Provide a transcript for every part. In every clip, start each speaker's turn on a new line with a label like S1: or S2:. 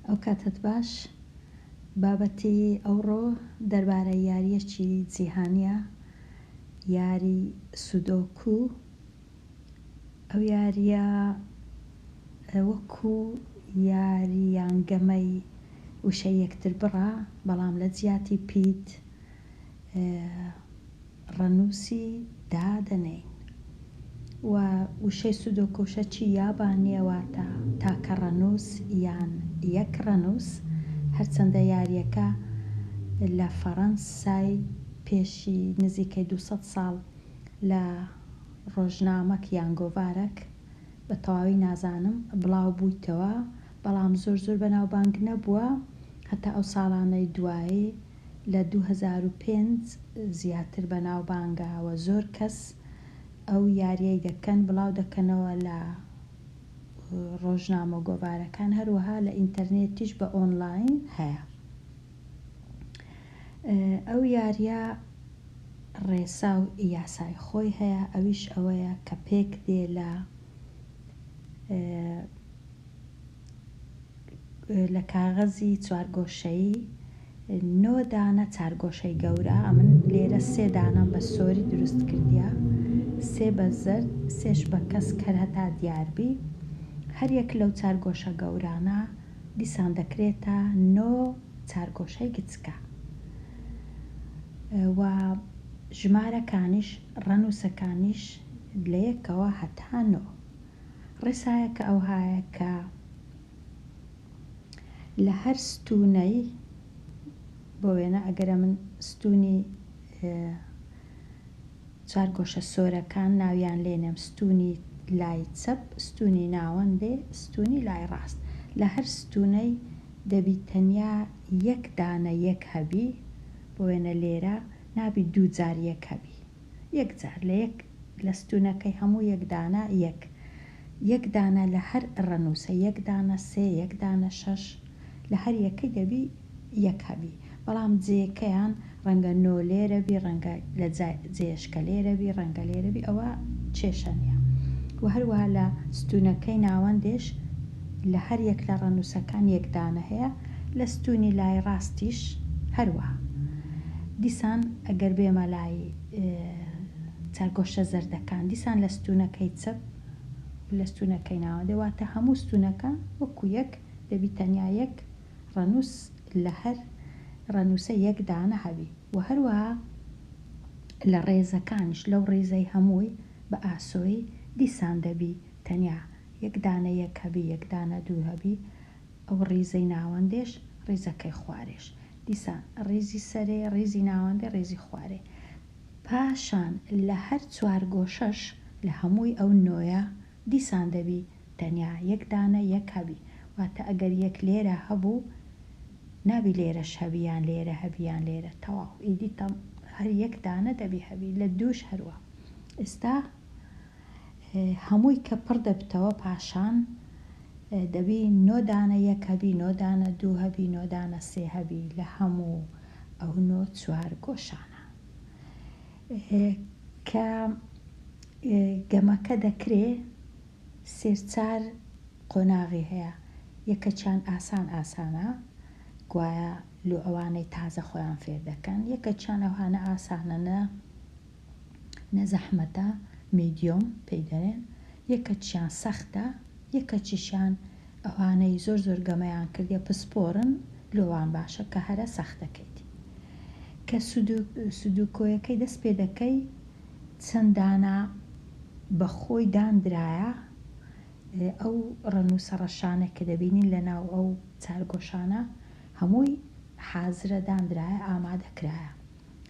S1: ئەو کاتت باش بابەتی ئەوڕۆ دەربارەی یاریەکی جیهانیە، یاری سودۆکو. ئەو یاریە وەکو یاری یانگەمەی وشەی یەکتر بڕە، بەڵام لە جیاتی پیت ڕەنووسی دادەنێن و وشەی سودۆکۆشە چی یابانیەواتە تاکە ڕەنووس یان یەک ڕەنووس. هەرچەندە یاریەکە لە فەڕەنسای پێشی نزیکەی 200 ساڵ لە ڕۆژنامەک یان گۆڤارێک بە تەواوی نازانم بڵاو بوویتەوە، بەڵام زۆر بەناوبانگ نەبووە هەتا ئەو ساڵانەی دوایی لە 2005 زیاتر بەناوبانگاوە. زۆر کەس ئەو یاریەی دەکەن بڵاو دەکەنەوە لە ڕۆژنامە و گۆڤارەکان، هەروەها لە ئینتەرنێتیش بە ئۆنلاین هەیە. ئەو یاریە ڕێسا و یاسای خۆی هەیە، ئەویش ئەوەیە کە پێک دێ لە کاغەزی چوارگۆشەیی 9 دانە چارگۆشەی گەورە. ئەمن لێرە 3 دانەم بە سۆری دروست کردیە، 3 بە زەرد، 3ش بە کەسکەر هەتا دیاربی. هەر یەک لەو چارگۆشە گەورانە دیسان دەکرێتە 9 چارگۆشەی گچکە و ژمارەکانیش ڕەنووسەکانیش لە یەکەوە هەتا 9. ڕێسایەکە ئەو هایە کە لە هەر ستونەی بۆ وێنە ئەگەرە من ستونی چارگۆشە سۆرەکان ناویان لێنێم، ستونی لای چەپ، ستونی ناوەندێ، ستونی لای ڕاست، لە هەر ستونەی دەبی تەنیا یەک دانە یەک هەبی. بۆ وێنە لێرە نابی 2 جار یەک هەبی، یەک جار لە ستونەکەی هەموو یەک دانە یەک دانە لە هەر ڕەنووسە، یەک دانە 3، یەک دانە 6، لە هەر یەکەی دەبی یەک هەبی. بەڵام جێیەکەیان ڕەنگە 9 لێرە بی، ڕەنگە لە جێشکە لێرە بی، ڕەنگە لێرە بی، ئەوە کێشە نیە. و هەروەها لە ستونەکەی ناوەندێش لە هەر یەک لە ڕەنووسەکان یەک دانە هەیە، لە ستونی لای ڕاستیش هەروەها. دیسان ئەگەر بێمە لای چارگۆشە زەردەکان، دیسان لە ستونەکەی چەپ، لە ستونەکەی ناوەندێ، واتە هەموو ستونەکە وەکو یەک دەبی تەنیا یەک ڕەنووس لە هەر ڕەنووسە یەک دانە هەبی. و هەروەها لە ڕێزەکانش لەو ڕێزەی هەمووی بە ئاسۆی دیسان دەبی تەنیا یەک دانە یەک هەبی، یەک دانە 2 هەبی. ئەو ڕێزەی ناوەندێش ڕێزەکەی خوارێش، دیسان ڕێزی سەرێ، ڕێزی ناوەندێ، ڕێزی خوارێ. پاشان لە هەر چوارگۆشەش لە هەمووی ئەو 9 دیسان دەبی تەنیا یەک دانە یەک هەبی. واتە ئەگەر یەک لێرە هەبوو نابی لێرەش هەبییان لێرە هەبییان لێرە، تەواو ئیدی هەر یەک دانە دەبی هەبی، لە دووش هەروە. ئێستا هەمووی کە پڕ دەبتەوە پاشان دەبی 9 دانە یەک هەبی، 9 دانە 2 هەبی، 9 دانە 3 هەبی لە هەموو ئەو 9 چوارگۆشانە. کە گەمەکە دەکرێ 3-4 قۆناغی هەیە. یەکەچیان ئاسانە، گوایە لۆ ئەوانەی تازە خۆیان فێر دەکەن. یەکەچیان ئەوانە ئاسانە نەزەحمەتە، میدیۆم پێی دەڵێن. یەکەچیان سەختە، یەکەچیشیان ئەوانەی زۆر گەمەیان کردیە پسپۆرن، لۆوان باشە کە هەرە سەختەکەیت. کە سودوکۆیەکەی دەست پێ دەکەی، چەند دانە بە خۆی دانرایە، ئەو ڕەنووسە ڕەشانە کە دەبینین لە ناو ئەو چارگۆشانە هەمووی حازرە دانرایە، ئامادەکرایە.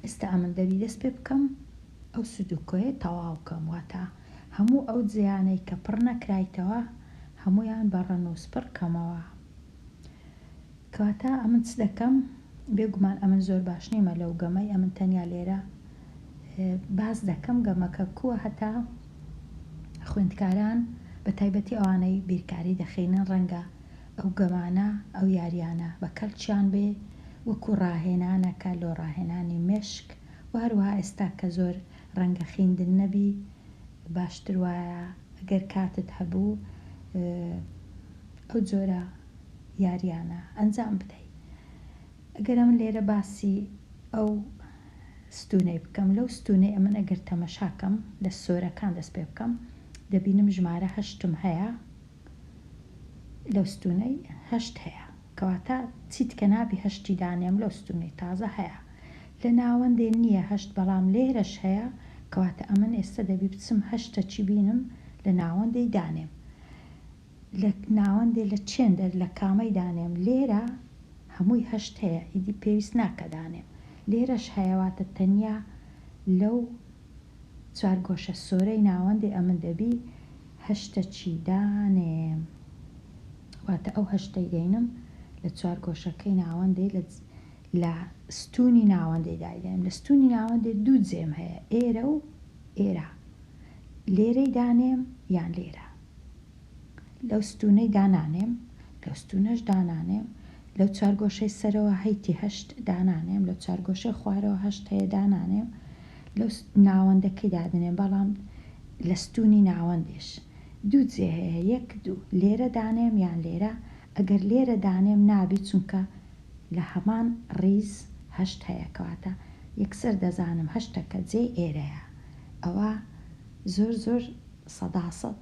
S1: ئێستا ئەمن دەبی دەست پێ بکەم ئەو سودوکۆیە تەواو بکەم، واتە هەموو ئەو جیانەی کە پڕ نەکرایتەوە هەمویان بە ڕەنووس پڕ کەمەوە. کەواتە ئەمن چ دەکەم؟ بێگومان ئەمن زۆر باش نیمە لەو گەمەی، ئەمن تەنیا لێرە باز دەکەم گەمەکە کووە، هەتا خوێندکاران بە تایبەتی ئەوانەی بیرکاری دەخینن ڕەنگە ئەو گەمانە ئەو یاریانە بە کەلچیان بێ، وەکو ڕاهێنانەکە لۆ ڕاهێنانی مێشک. و هەروەها ئێستا کە زۆر ڕەنگە خوێندن نەبی، باشتر وایە ئەگەر کاتت هەبوو ئەو جۆرە یاریانە ئەنجام بدەیت. ئەگەر ئەمن لێرە باسی ئەو ستونەی بکەم لەو ستونەی ئەمن ئەگەر تەمەشاکەم لە سۆرەکان دەست پێ بکەم دەبینم ژمارە هەشتم هەیە لەو ستونەی هەشت هەیە کەواتە چیت کە نابی هەشتی دانێم لەو ستونەی تازە هەیە لە ناوەندێ نییە هەشت بەڵام لێرەش هەیە کەواتە ئەمن ئێستا دەبی بچم هەشتە چی بینم لە ناوەندەی دانێم لە ناوەندێ لە چێندەر لە کامەی دانێم لێرە هەمووی هەشت هەیە ئیدی پێویست ناکە دانێم لێرەش هەیەواتە تەنیا لەو چوارگۆشە سۆرەی ناوەندێ ئەمن دەبی هەشتە چی دانێم واتە ئەو هەشتەی دەینم لە چوارگۆشەکەی ناوەندێ لە ستونی ناوەندەی دایدەم لە ستونی ناوەندێ دوو جێم هەیە ئێرە و ئێرە لێرەی دانێم یان لێرە لەو ستونەی دانانێم لەو ستونەش دانانێم لەو چوارگۆشەی سەرەوە هەیتی هەشت دانانێم لە چوارگۆشەی خوارەوە هەشت هەیە دانانێم لەو ناوەندەکەی دادنێم بەڵام لە ستونی ناوەندێش دوو جێ هەیە یەک دوو لێرە دانێم یان لێرە ئەگەر لێرە دانێم نابی چونکە لە هەمان ڕیز هەشت هەیە کەواتە یەکسەر دەزانم هەشتەکە جێ ئێرەیە ئەوە زۆر سەداسەد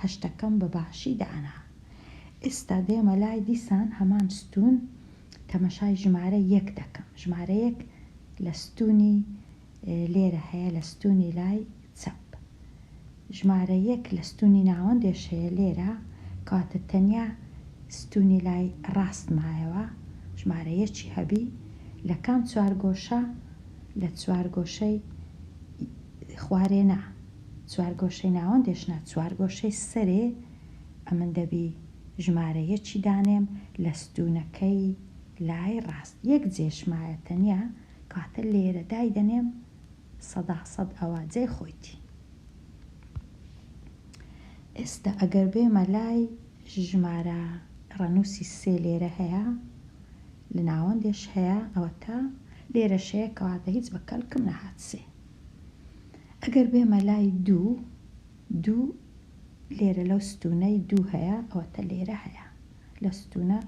S1: هەشتەکەم بەباشی دانا ئێستا دێمە لای دیسان هەمان ستون تەمەشای ژمارە یەک دەکەم ژمارە یەک لە ستونی لێرە هەیە لە ستونی لای چەپ ژمارە یەک لە ستونی ناوەندێش هەیە لێرە کەواتە تەنیا ستونی لای ڕاست مایەوە ژمارە یەکی هەبی لە کام چوارگۆشە لە چوارگۆشەی خوارێنە چوارگۆشەی ناوەندێشنا چوارگۆشەی سەرێ ئەمن دەبی ژمارە یەکی دانێم لە ستونەکەی لای ڕاست یەک جێشمایە تەنیا کاتە لێرە دایدەنێم سەداسەد ئەوە جێ خۆیتی ئێستا ئەگەر بێمە لای ژمارە ڕەنووسی سێ لێرە هەیە لە ناوەندێش هەیە ئەوە تا لێرەشەیە کەواتە هیچ بەکەلکم نەهات سێ ئەگەر بێمە لای دوو لێرە لەو ستونەی دوو هەیە ئەوەتە لێرە هەیە لە ستونە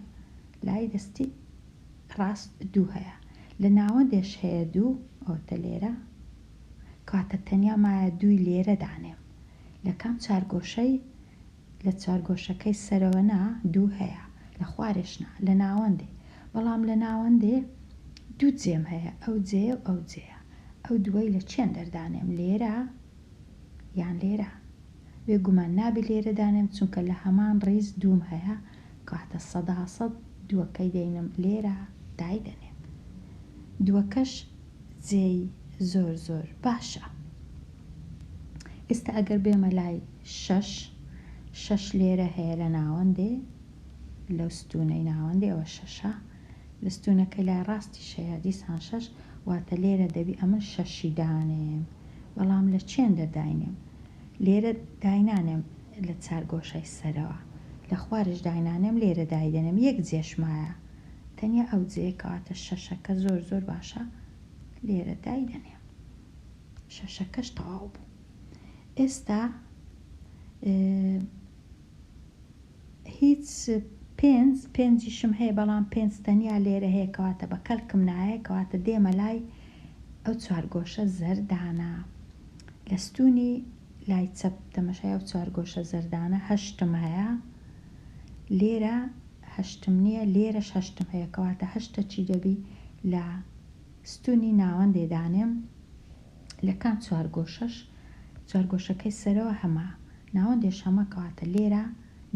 S1: لای دەستی ڕاست دوو هەیە لە ناوەندێش هەیە دوو ئەوەتە لێرە کاتە تەنیا مایە دووی لێرە دانێم لە کام چارگۆشەی لە چارگۆشەکەی سەرەوەنا دوو هەیە لە خوارێشنا لە ناوەندێ بەڵام لە ناوەندێ دوو جێم هەیە ئەو جێ و ئەو جێە ئەو دووەی لە چێن دەردانێم لێرە یان لێرە بێگومان نابی لێرە دانێم چونکە لە هەمان ڕیز دووم هەیە کاتە سەداسەد دووەکەی دەینم لێرە دایدەنێم دووەکەش جێی زۆر باشە ئێستا ئەگەر بێمە لای شەش لێرە هەیە لە ناوەندێ لەو ستونەی ناوەندێ ئەوە شەشە لە ستونەکەی لای ڕاستی شەیە دیسان شەش واتە لێرە دەبی ئەمن شەشی دانێم بەڵام لە چێن دەداینێم لێرە داینانێم لە چارگۆشەی سەرەوە لە خوارش داینانێم لێرە دایدەنێم یەک جێشمایە تەنیا ئەو جێ کەواتە شەشەکە زۆر باشە لێرە دایدەنێم شەشەکەش تەواو بوو ئێستا هیچ پێنجیشم هەیە بەڵام پێنج تەنیا لێرە هەیە کەواتە بە کەلکم نایە کەواتە دێمە لای ئەو چوارگۆشە زەردانە لە ستونی لای چەپ تەمەشای ئەو چوارگۆشە زەردانە هەشتم هەیە لێرە هەشتم نییە لێرەش هەشتم هەیە کەواتە هەشتە چی دەبی لە ستونی ناوەندێ دانێم لە کام چوارگۆشەکەی سەرەوە هەمە ناوەندێش هەمە کەواتە لێرە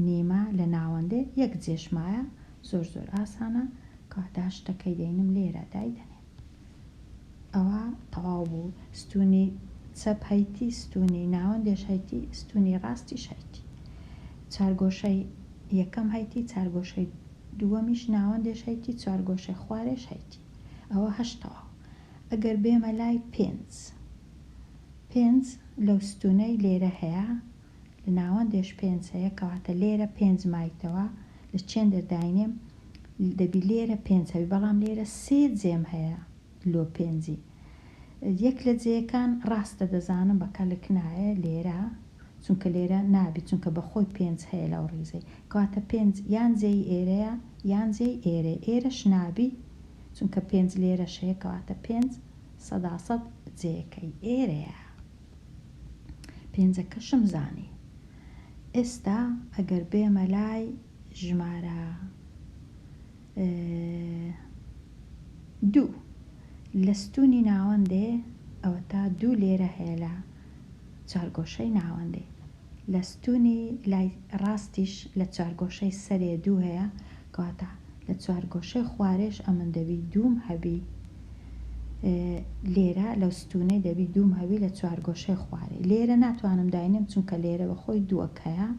S1: نیمە لە ناوەندێ یەک جێشمایە زۆر ئاسانە کەواتە هەشتەکەی دەینم لێرە دایدەنێم ئەوە تەواو بوو ستونی چەپ هەیتی ستونی ناوەندێش هەیتی ستونی ڕاستیش هەیتی چارگۆشەی یەکەم هەیتی چارگۆشەی دووەمیش ناوەندێش هەیتی چوارگۆشەی خوارێش هەیتی ئەوە هەشتەوە ئەگەر بێمە لای پێنج لەو ستونەی لێرە هەیە لە ناوەندێش پێنج هەیە کەواتە لێرە پێنج مایتەوە لە چێن دەرداینێم دەبی لێرە پێنج هەبی بەڵام لێرە سێ جێم هەیە لۆ پێنجی یەک لە جێیەکان ڕاستە دەزانم بەکەلک نایە لێرە چونکە لێرە نابی چونکە بەخۆی 5 هەیە لەو ڕیزەی کاتە 5 یان جێی ئێرەیە یان جێی ئێرە ئێرەش نابی چونکە 5 لێرە شەیە کەواتە 5 سەداسەد جێەکەی ئێرەیە. پێنجەکەشم زانی. ئێستا ئەگەر بێمە لای ژمارە 2 لە ستونی ناوەندێ ئەوە تا 2 لێرە هەیە لە چارگۆشەی ناوەندێ لە ستونی لای ڕاستیش لە چارگۆشەی سەرێ 2 هەیە کەواتە لە چارگۆشەی خوارێش ئەمن دەبی دووم هەبی لێرە لەو ستونەی دەبی دووم هەبی لە چارگۆشەی خوارێ لێرە ناتوانم داینم چونکە لێرە بەخۆی دووەکەیە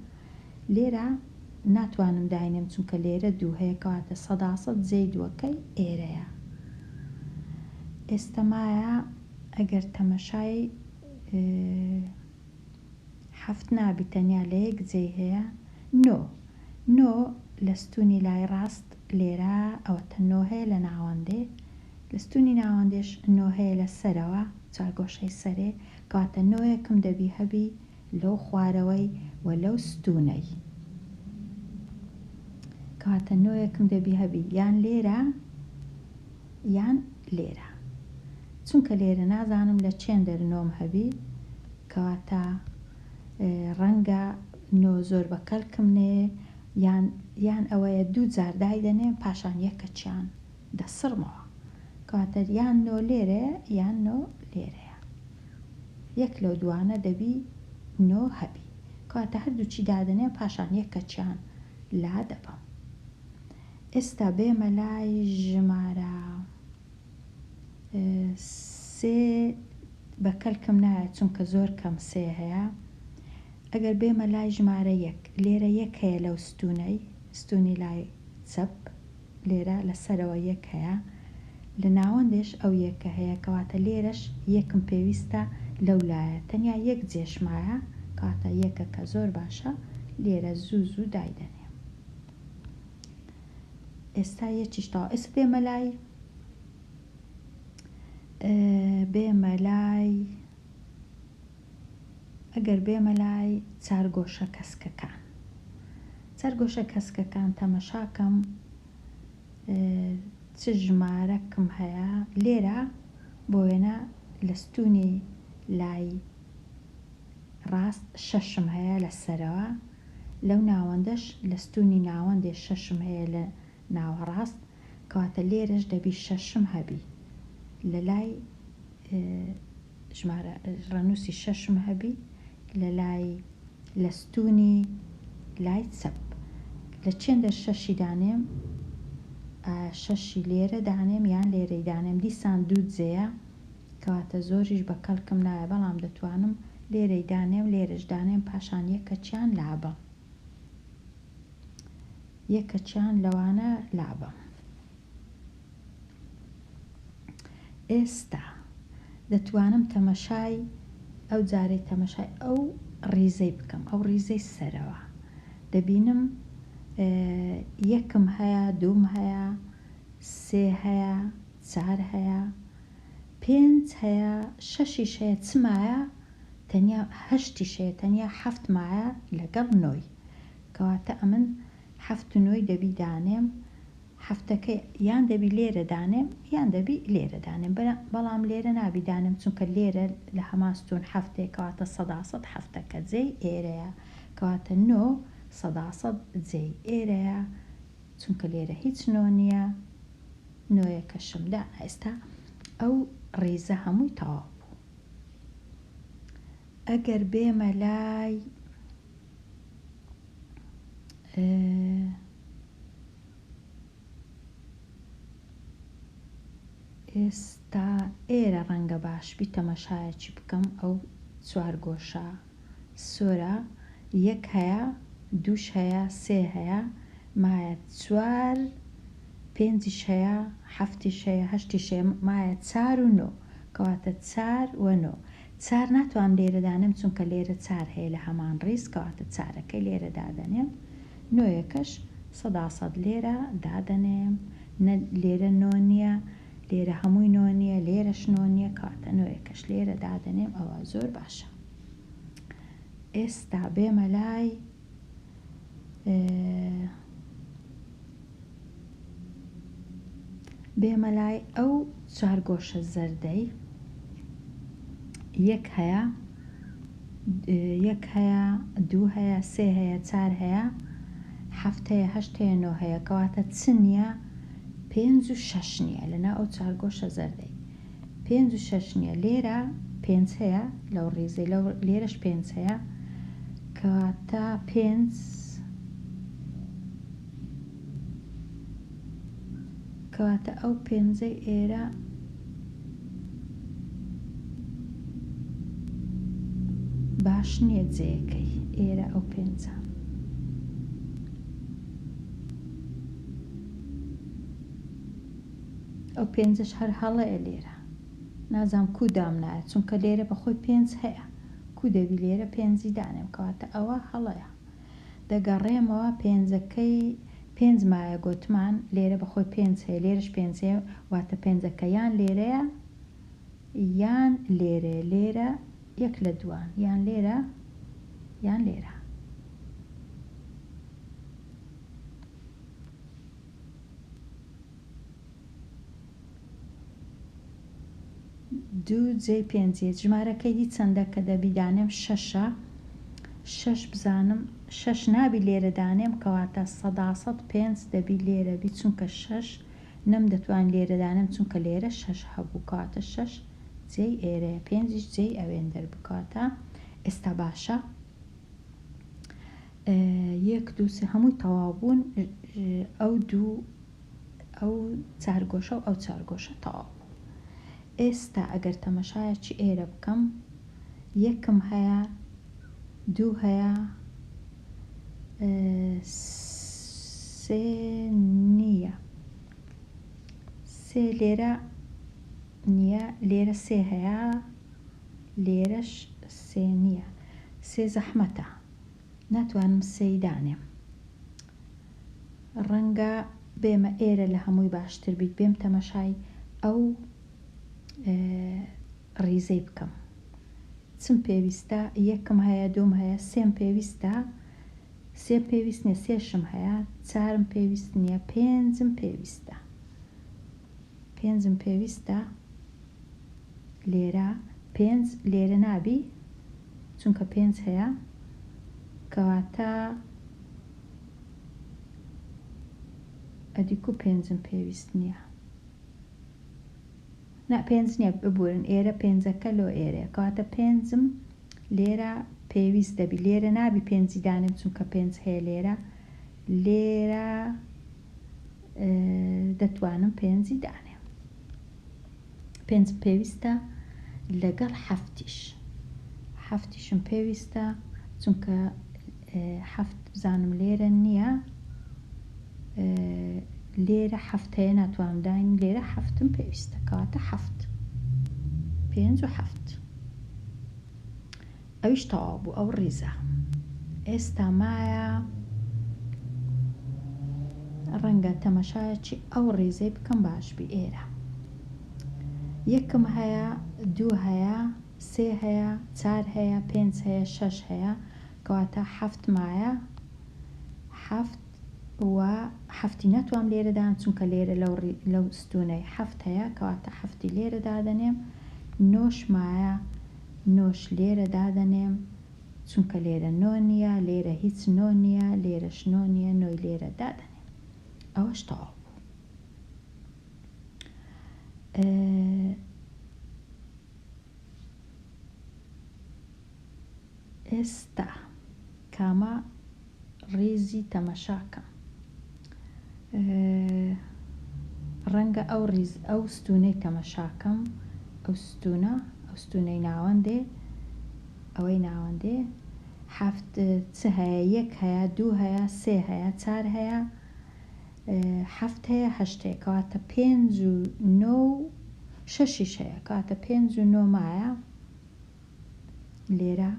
S1: لێرە ناتوانم داینم چونکە لێرە 2 هەیە کەواتە سەداسەد جێی دووەکەی ئێرەیە. ئێستا مایە ئەگەر تەمەشای 7 نابی تەنیا لە یەک جێی هەیە 9 لە ستونی لای ڕاست لێرە ئەوەتە 9 هەیە لە ناوەندێ لە ستونی ناوەندێش 9 هەیە لە سەرەوە چارگۆشەی سەرێ کەواتە 9 یەکم دەبی هەبی لەو خوارەوەی و لەو ستونەی کەواتە 9 یەکم دەبی هەبی یان لێرە یان لێرە چونکە لێرە نازانم لە چێن دەرنۆم هەبی کەواتە ڕەنگە 9 زۆر بەکەلکم نێ یان ئەوەیە 2 جار دایدەنێم پاشان یەکەچیان دەسڕمەوە کەواتە یان 9 لێرە یان 9 لێرەیە یەک لەو دوانە دەبی 9 هەبی کەواتە هەردووچی دادەنێ پاشان یەکەچیان لا دەبم. ئێستا بێمە لای ژمارە 3 بەکەلکم نایە چونکە زۆر کەم 3 هەیە ئەگەر بێمە لای ژمارە 1 لێرە 1 هەیە لەو ستونی لای چەپ لێرە لەسەرەوە 1 هەیە لە ناوەندێش ئەو 1 هەیە کەواتە لێرەش یەکم پێویستە لەو لایە تەنیا 1 جێشمایە کەواتە 1 کە زۆر باشە لێرە زوو دایدەنێم. ئێستا یەکیشتەوە ئێستا ئەگەر بێمە لای چارگۆشە کەسکەکان تەمەشاکەم چ ژمارەکم هەیە لێرە بۆ وێنە لە ستونی لای ڕاست 6 هەیە لە سەرەوە لەو ناوەندەش لە ستونی ناوەندێ 6 هەیە لە ناوەڕاست کەواتە لێرەش دەبی 6 هەبی لە لای ژمارە ڕەنووسی 6 هەبی لە ستونی لای چەپ لە چێندە 6 دانێم 6 لێرە دانێم یان لێرەی دانێم دیسان 2 جێیە کەواتە زۆریش بەکەلکم نایە بەڵام دەتوانم لێرەی دانێم لێرەش دانێم پاشان یەکەچیان لابە یەکەچیان لەوانە لابە. ئێستا دەتوانم تەمەشای ئەو جارەی تەمەشای ئەو ڕیزەی بکەم ئەو ڕیزەی سەرەوە دەبینم 1 هەیە 2 هەیە 3 هەیە 4 هەیە 5 هەیە 6 هەیە چمایە تەنیا 8 هەیە تەنیا 7 مایە لەگەڵ 9 کەواتە ئەمن 7 و 9 دەبی دانێم هەفتەکەی یان دەبی لێرە دانێم یان دەبی لێرە دانێم بەڵام لێرە نابی دانێم چونکە لێرە لە هەماستون هەفتەیە کەواتە سەداسەد هەفتەکە جێی ئێرەیە کەواتە 9 سەداسەد جێی ئێرەیە چونکە لێرە هیچ 9 نییە 9 کەشم دانا. ئێستا ئەو ڕیزە هەمووی تەواو بوو. ئەگەر بێمە لای ئێستا ئێرە ڕەنگە باش بی تەمەشایەکی بکەم ئەو چوارگۆشە سۆرە 1 هەیە 2 هەیە 3 هەیە مایە 4 5 هەیە 7 هەیە 8 هەیە مایە 4 و 9 کەواتە 4 و 9 4 ناتوانم لێرە دانێم چونکە لێرە 4 هەیە لە هەمان ڕیز کەواتە 4ەکەی لێرە دادەنێم 9 کەش سەداسەد لێرە دادەنێم لێرە 9 نییە لێرە هەمووی 9 نییە لێرەش 9 نییە کەواتە 9 کەش لێرە دادەنێم ئەوە زۆر باشە. ئێستا بێمە لای ئەو چوار گۆشە زەردەی یەک هەیە، دوو هەیە، سێ هەیە، چار هەیە، حەفت هەیە، هەشت هەیە، نۆ هەیە، کەواتە چ نییە؟ 5 و 6 نییە لەناو ئەو چوار گۆشە زەردەی. 5 و 6 نییە. لێرە 5 هەیە لەو ڕیزەی، لێرەش 5 هەیە، کەواتە 5 کەواتە ئەو 5ەی ئێرە باش نییە جێیەکەی ئێرە ئەو 5. ئەو 5ش هەر هەڵەیە لێرە، نازانم کو دامنایە چونکە لێرە بەخۆی 5 هەیە، کو دەبی لێرە 5 دانێم، کەواتە ئەوە هەڵەیە. دەگەڕێمەوە 5ەکەی 5 مایە گۆتمان، لێرە بەخۆی 5 هەیە، لێرەش 5 هەیە، واتە 5ەکە یان لێرەیە یان لێرەیە، لێرە یەک لە دووان، یان لێرە یان لێرە. دوو جێی 5 ژمارەکەی دی چەندە کە دەبی دانێم 6ە. 6 بزانم 6 نابی لێرە دانێم، کەواتە 100% 5 دەبی لێرە بی، چونکە 6 نەم دەتوان لێرە دانێم چونکە لێرە 6 هەبوو، کەواتە 6 جێی ئێرەیە، 5 جێی ئەوێن دەربکاتە. ئێستا باشە 1 2 3 هەمووی تەواو بوون، ئەو چار گۆشە و ئەو چار گۆشە تەواو. ئێستا ئەگەر تەمەشایەکی ئێرە بکەم، 1م هەیە، 2 هەیە، 3 نییە، 3 لێرە نییە، لێرە 3 هەیە، لێرەش 3 نییە، 3 زەحمەتە، ناتوانم 3 دانێم. ڕەنگە بێمە ئێرە لە هەمووی باشتر بیت، بێم تەمەشای ئەو ڕیزەی بکەم. چم پێویستە؟ 1م هەیە، 2م هەیە، 3م پێویستە، 3 پێویست نییە، 3شم هەیە، 4م پێویست نییە، 5م پێویستە. 5م پێویستە، لێرە 5 لێرە نابی چونکە 5 هەیە، کەواتە ئەدیکو 5م پێویست نییە. نا 5 نییە، ببورن ئێرە 5ەکە لۆ ئێرەیە، کەواتە 5م لێرە پێویست دەبی، لێرە نابی 5 دانێم چونکە 5 هەیە لێرە، لێرە دەتوانم 5 دانێم. 5 پێویستە لەگەڵ هەفتیشم پێویستە چونکە هەفت بزانم لێرە نییە، لێرە هەفت هەیە ناتوانم داین، لێرە هەفتم پێویستە، کەواتە 7 5 و 7. ئەویش تەواو بوو ئەو ڕیزە. ئێستا مایە ڕەنگە تەمەشایەکی ئەو ڕیزەی بکەم باشبی. ئێرە 1م هەیە، 2 هەیە، 3 هەیە، 4 هەیە، 5 هەیە، 6 هەیە، کەواتە 7 مایە، 7 و 7 ناتوانم لێرە دان چونکە لێرە لەو ستونەی 7 هەیە، کەواتە 7 لێرە دادەنێم. 9 مایە، 9 لێرە دادەنێم چونکە لێرە 9 نییە، لێرە هیچ 9 نییە، لێرەش 9 نییە، 9 لێرە دادەنێم. ئەوەش تەواو بوو. ئێستا کامە ڕیزی تەمەشاکەم؟ ڕەنگە ئەو ستونەی تەمەشاکەم، ئەو ستونەی ناوەندێ، ئەوەی ناوەندێ، هەفت چ هەیە، 1 هەیە، 2 هەیە، 3 هەیە، 4 هەیە، 7 هەیە، 8 هەیە، کەواتە 5 و 9 و 6 هەیە، کەواتە 5 و 9 مایە، لێرە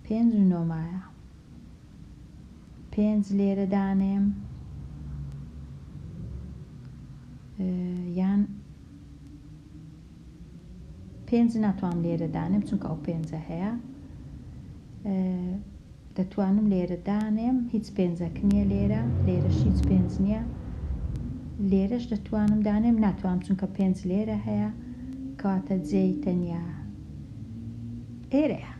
S1: 5 و 9 مایە، 5 لێرە دانێم، یان 5 ناتوانم لێرە دانێم چونکە ئەو 5 هەیە، دەتوانم لێرە دانێم هیچ پێنجەک نییە لێرەش هیچ پێنج نییە لێرەش دەتوانم دانێم ناتوانم چونکە پێنج لێرە هەیە کەواتە جێی تەنیا ئێرەیە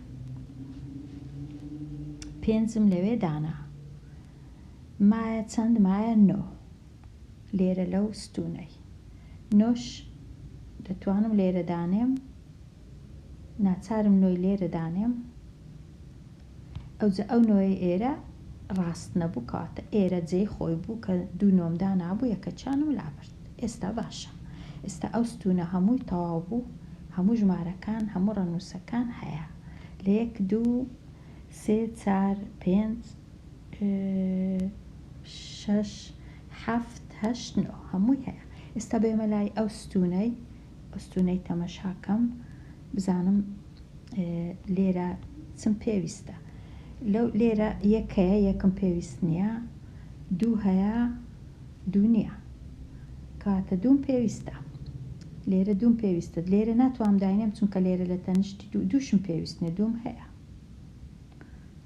S1: پێنجم لەوێ دانا مایە چەند مایە نۆ لێرە لەو ستونەی نۆش دەتوانم لێرە دانێم ناچارم نۆی لێرە دانێم ئەو نۆی ئێرە ڕاست نەبوو کاتە ئێرە جێی خۆی بوو کە دوو نۆمدا نابوو یەکەچانم لابرد ئێستا باشە ئێستا ئەو ستونە هەمووی تەواو بوو هەموو ژمارەکان هەموو ڕەنووسەکان هەیە لە 1 2 3 4 5 6 7 8 9 هەمووی هەیە ئێستا بێمە لای ئەو ستونەی تەمەشاکەم بزانم لێرە چم پێویستە لێرە یەک هەیە یەکم پێویست نییە دوو هەیە دوو نییە کاتە دووم پێویستە لێرە دووم پێویستە لێرە ناتوانم داینێم چونکە لێرە لە تەنیشتی دووشم پێویست نیە دووم هەیە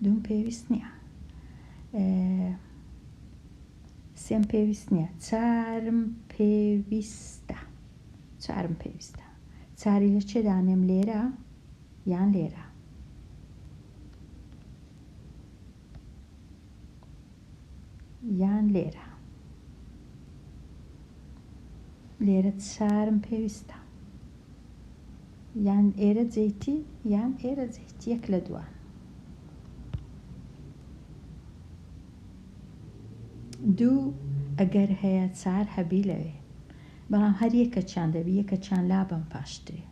S1: دووم پێویست نییە سێم پێویست نییە چارم پێویستە چاری لە چێ دانێم لێرە یان لێرە یان لێرە چارم پێویستە یان ئێرە جێیتی یان ئێرە جێیتی یەک لە دووان دوو ئەگەر هەیە چار هەبی لەوێ بەڵام هەر یەکەچیان دەبی یەکەچیان لابم پاشترێ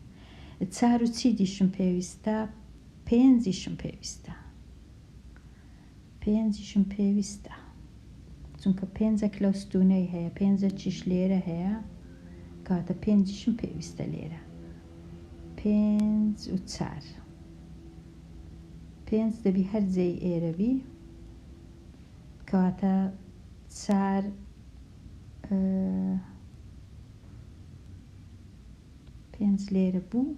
S1: چار و چی دیشم پێویستە پێنجیشم پێویستە چونکە پێنجێک لەو ستونەی هەیە پێنجە چیش لێرە هەیە کاتە پێنجیشم پێویستە لێرە پێنج و چار پێنج دەبی هەر جێی ئێرەبی کەواتە چار پێنج لێرە بوو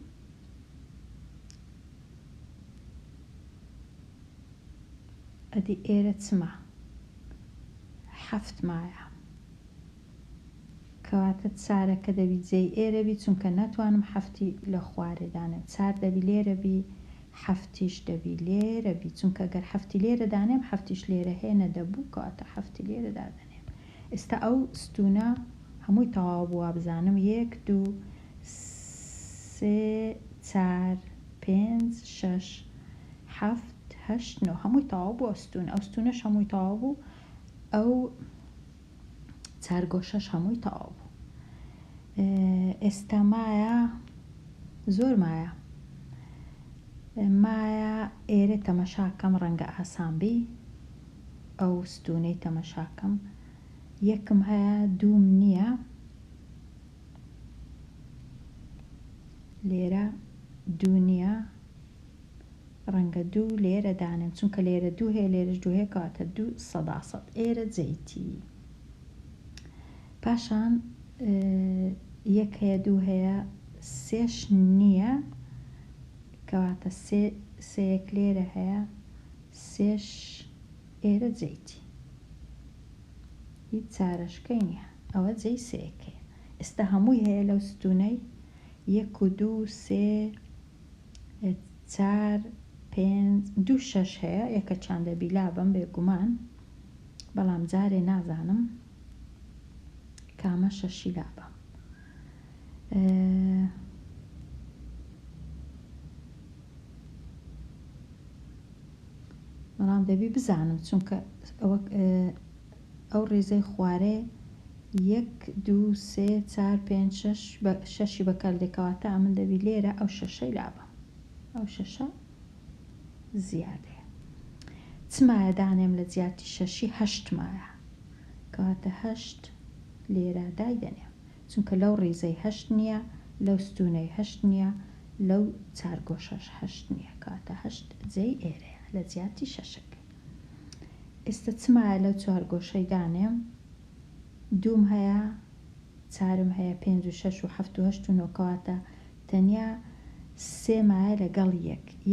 S1: ئەدی ئێرە چما حەفت مایە کەواتە چارەکە دەبی جێی ئێرەبی چونکە ناتوانم حەفتی لە خوارێدانم چار دەبی لێرەبی حەفتیش دەبی لێرەبی چونکە گەر حەفتی لێرە دانێم حەفتیش لێرە هێنە دەبوو کەواتە حەفتی لێرە دادەنێم ئێستا ئەو ستونە هەمووی تەواو بووە بزانم 1 2 3 4 5 6 7 8 9 هەمووی تەواو بوو ئەو ستونەش هەمووی تەواو بوو ئەو چارگۆشەش هەمووی تەواو بوو ئێستا مایە زۆر مایە ئێرە تەمەشاکەم ڕەنگە ئاسانبی ئەو ستونەی تەمەشاکەم یەکم هەیە دووم نییە لێرە دوو نییە ڕەنگە دوو لێرە دانێم چونکە لێرە دوو هەیە لێرەش دوو هەیە کەواتە 200 ئێرە جێیتی پاشان یەک هەیە دوو هەیە سێش نییە کەواتە سێیەک لێرە هەیە سێش ئێرە جێیتی هیچ چارەشکەی نییە ئەوە جێی سێیەکەیە ئێستا هەمووی هەیە لەو ستونەی 1 2 3 4 5 2 6 هەیە یەکەچیان دەبی لابم بێگومان بەڵام جارێ نازانم کامە شەشی لابم بەڵام دەبی بزانم چونکە ئەو ڕێزەی خوارێ 1 2 3 4 5 6 بەکاردێکەواتە من دەبی لێرە ئەو شەشەی لابم ئەو شەشە زیادەیە چمایە دانێم لە زیاتی شەشی 8 مایە کەواتە 8 لێرە دایدەنێم چونکە لەو ڕێزەی 8 نییە لەو ستونەی 8 نییە لەو چارگۆشەش 8 نییە کەواتە 8 جێی ئێرەیە لە زیاتی شەشەکەی ئێستا چمایە لەو چوارگۆشەی دانێم دووم هەیە چارم هەیە 5 و 6 و 7 و 8 و 9 کەواتە تەنیا سێ مایە لەگەڵ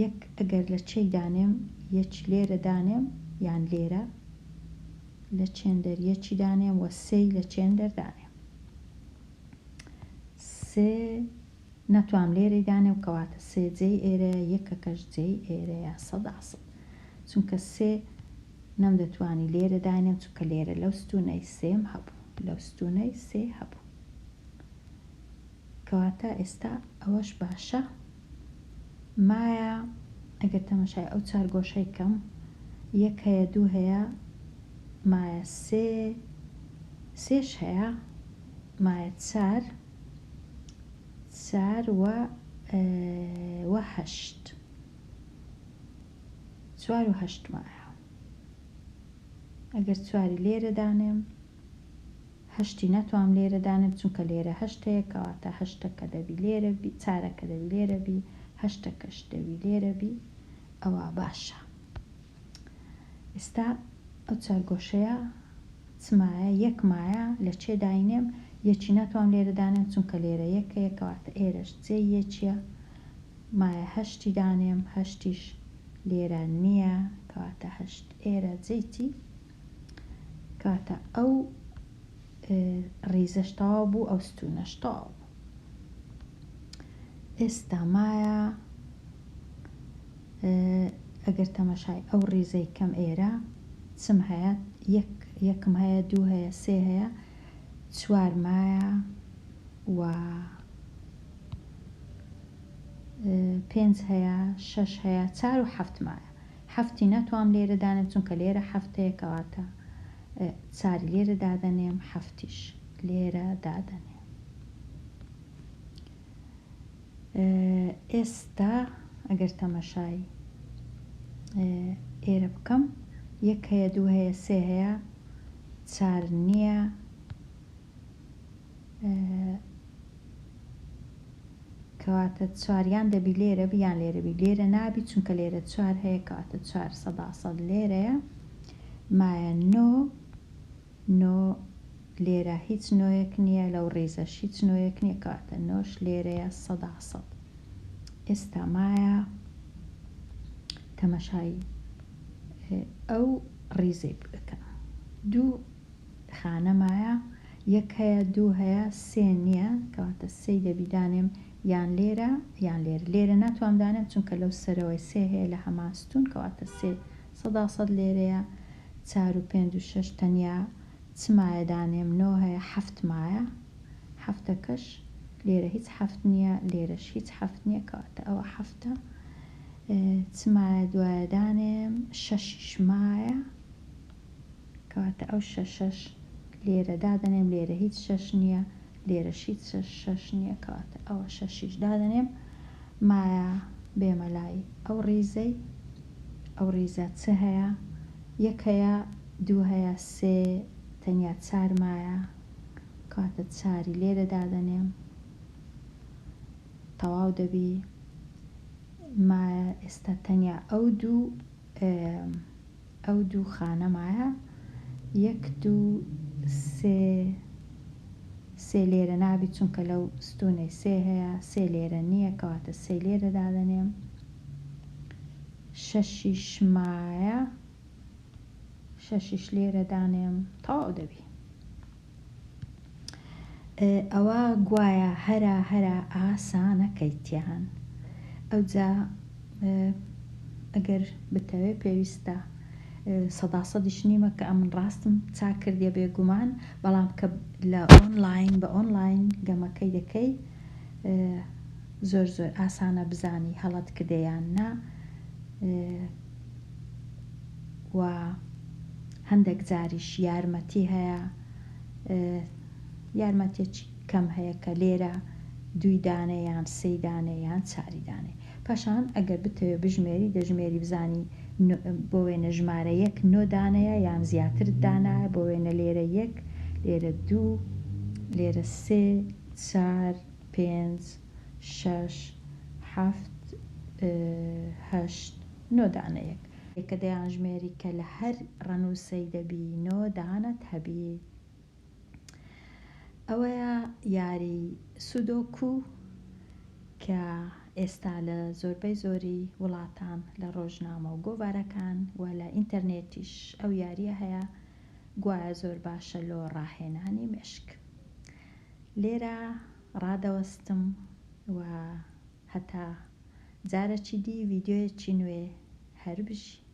S1: یەک ئەگەر لە چێی دانێم یەک لێرە دانێم یان لێرە لە چێندەر یەکی دانێم و سێی لە چێندەر دانێم. سێ نەتوام لێرەی دانێم کەواتە سێ جێی ئێرە یەکەکەش جێی ئێرەیە 100%. چونکە سێ نەم دەتوانی لێرە دانێم چونکە لێرە لەو ستونەی سێم هەبوو، لەو ستونەی سێ هەبوو. کەواتە ئێستا ئەوەش باشە. مایە ئەگەر تەماشای ئەو چار گۆشەی کەم، یەک هەیە، دوو هەیە، مایە سێش هەیە، مایە چار و هەشت، چوار و هەشت مایە. ئەگەر چواری لێرە دانێم، هەشتی نەتوام لێرە دانێم چونکە لێرە هەشت هەیە، کەواتە هەشتەکە دەبی لێرە بی، چارەکە دەبی لێرە بی، هەشتەکەش دەبی لێرە بی. ئەوە باشە. ئێستا ئەو چار گۆشەیە چمایە یەک مایە لە چێ داینێم، یەکی ناتوانم لێرە دانێم چونکە لێرە یەکەیە، کەواتە ئێرەش جێ یەکیە. مایە هەشتی دانێم، هەشتیش لێرە نییە، کەواتە هەشت ئێرە جێیتی. کەواتە ئەو ڕیزەش تەواو بوو، ئەو ستونەش تەواو بوو. ئێستا مایە ئەگەر تەماشای ئەو ڕیزەی کەم ئێرە چم هەیە، یەکم هەیە، دوو هەیە، سێ هەیە، چوار مایە و پێنج هەیە، شەش هەیە، چار و هەفت مایە. هەفتی نەتوام لێرە دانێم چونکە لێرە هەفتەیە، کەواتە چاری لێرە دادەنێم، هەفتیش لێرە دادەنێم. ئێستا ئەگەر تەماشای ئێرە بکەم، یەک هەیە، دوو هەیە، سێ هەیە، چار نییە، کەواتە چواریان دەبی لێرە بیان لێرە بی، لێرە نابی چونکە لێرە چوار هەیە، کەواتە 400% لێرەیە. مایە نۆ لێرە هیچ نۆیەک نییە، لەو ڕێزەش هیچ نۆیەک نییە، کەواتە نۆش لێرەیە 100%. ئێستا مایە تەماشای ئەو ڕیزەی بکەم. دوو خانە مایە، یەک هەیە، دوو هەیە، سێ نییە، کەواتە سێی دەبی دانێم یان لێرە یان لێرە. لێرە ناتوام دانێم چونکە لەو سەرەوەی سێ هەیە لە هەمان ستون، کەواتە سێ 100% لێرەیە. چار و پێنج و شەش تەنیا چ مایە دانێم، نۆ هەیە، هەفت مایە، هەفتەکەش لێرە هیچ هەفت نییە، لێرەش هیچ هەفت نییە، کەواتە ئەوە هەفتە. چ مایە دوایە دانێم، شەشیش مایە، کەواتە ئەو شەشەش لێرە دادەنێم، لێرە هیچ شەش نییە، لێرەش هیچ شەش نییە، کەواتە ئەوە شەشیش دادەنێم. مایە بێمە لای ئەو ڕیزەی، ئەو ڕیزە چ هەیە، یەک هەیە، دوو هەیە، سێ تەنیا چار مایە، کەواتە چاری لێرە دادەنێم، تەواو دەبی. مایە ئێستا تەنیا ئەو دوو خانە مایە، یەک، دوو، سێ لێرە نابی چونکە لەو ستونەی سێ هەیە، سێ لێرە نییە، کەواتە سێ لێرە دادەنێم. شەشیش مایە، شەشیش لێرە دانێم، تەواو دەبی. ئەوە گوایە هەرە ئاسانەکەیتیان. ئەوجا ئەگەر بتەوێ پێویستە 100%ش نیمە کە ئەمن ڕاستم چا کردێ بێگومان، بەڵام کە لە بە ئۆنلاین گەمەکەی دەکەی زۆر ئاسانە بزانی هەڵەت کردەیان نا. و هەندێک جاریش یارمەتی هەیە، یارمەتێکی کەم هەیە کە لێرە دوی دانێ یان سێی دانێ یان چاری دانێ. پاشان ئەگەر بتەوێ بژمێری، دەژمێری بزانی بۆ وێنە ژمارە یەک نۆ دانەیە یان زیاتر دانایە، بۆ وێنە لێرە یەک، لێرە دوو، لێرە سێ، چار، پێنج، شەش، هەفت، هەشت، نۆ دانەیەک کە دەیانژمێری کە لە هەر ڕەنووسەی دەبی نۆ دانەت هەبی. ئەوەیە یاری سودۆکو کە ئێستا لە زۆربەی زۆری وڵاتان لە ڕۆژنامە و گۆڤارەکان و لە ئینتەرنێتیش ئەو یاریە هەیە گوایە زۆر باشە لۆ ڕاهێنانی مێشک. لێرە ڕادەوەستم و هەتا جارێکی دی ڤیددیۆیەکی نوێ هەر بژی.